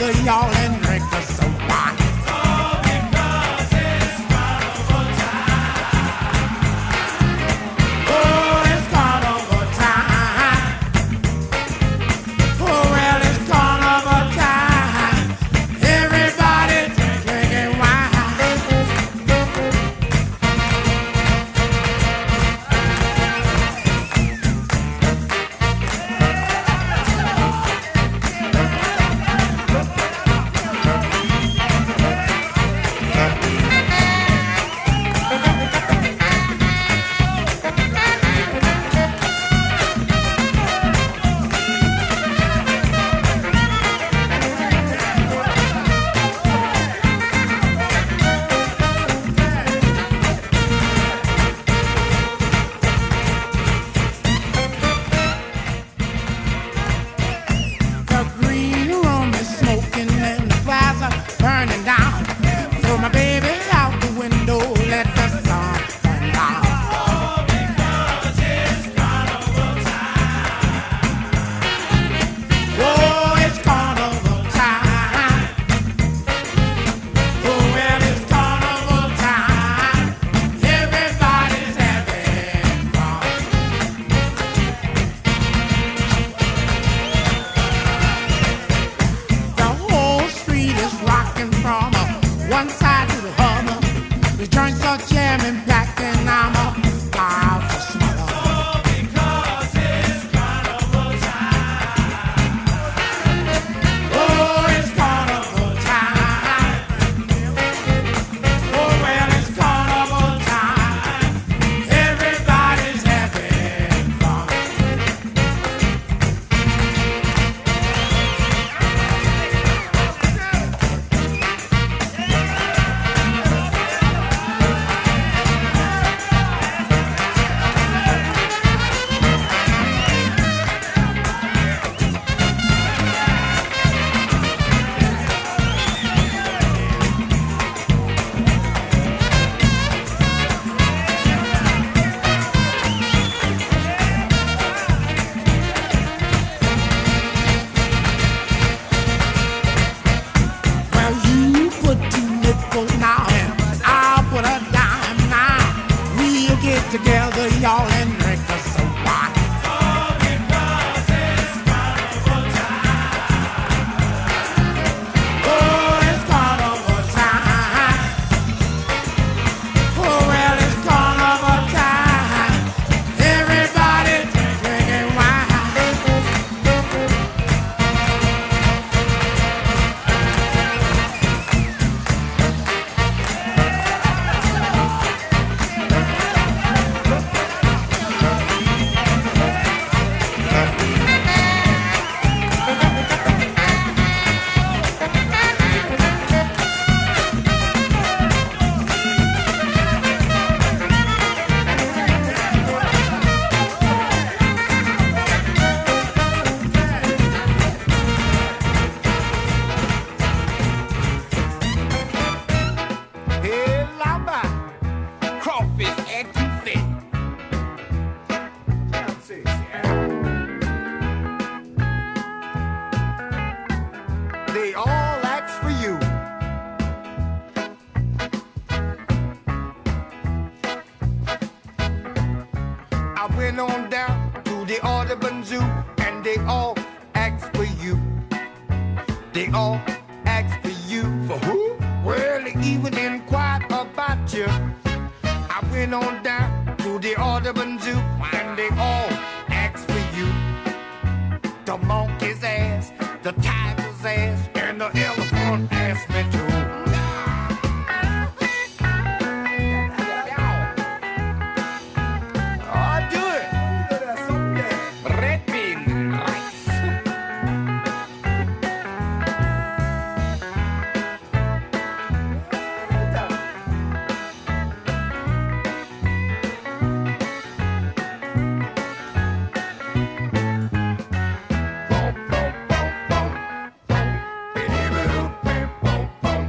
together, y'all, and drink a soda. Oh, because it's carnival time. Oh, it's carnival time. Oh, well, it's carnival time. Everybody's drinking wine. The green room is smoking and the fires are burning down. Throw my baby out the window, let the sun burn down. Oh, because it's carnival time. Oh, it's carnival time. Oh, well, it's carnival time. Everybody's having fun. The whole street is rocking from one side to the other. The joints are jamming back and I'm a wild for smother. Oh, because it's carnival time. Oh, it's carnival time. Oh, well, it's carnival time. Everybody's having fun. Well, you put 2 nickels now and I'll put a dime now. We'll get together, y'all, and drink a soda. Oh, because it's carnival time. Oh, it's carnival time. Oh, well, it's carnival time. Everybody drinking wine. Hey, lava, crawfish etouffee. They all ask for you. I went on down to the Audubon Zoo and they all asked for you. They all asked for you. For who? Well, they even inquired about you. I went on down to the Audubon Zoo and they all asked for you. The monkey's ass, the tiger's ass, and the elephant asked me too. Oh, do it. Red bean rice. Boom, boom, boom, boom.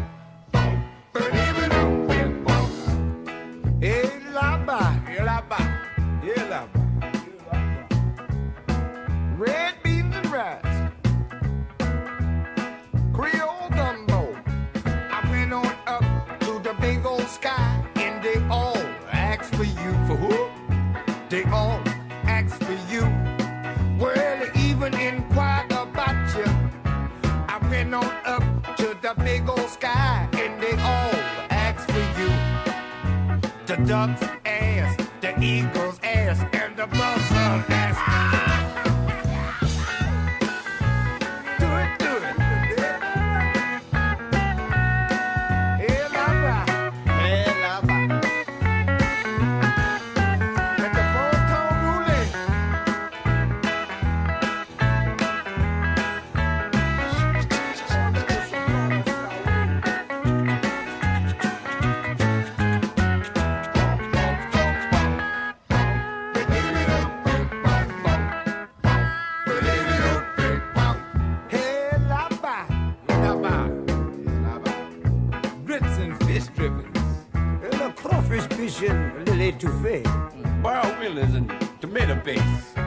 the big old sky, and they all ask for you. The duck's ass, the eagle's ass, and the buzzard ass. Do it, do it. Hey, lava. Hey, lava. Let the boat rolling. Hey, lava. Lava. Lava. Grits and fish drippings. The crawfish fishing a little etouffee. Bar Willis and tomato paste.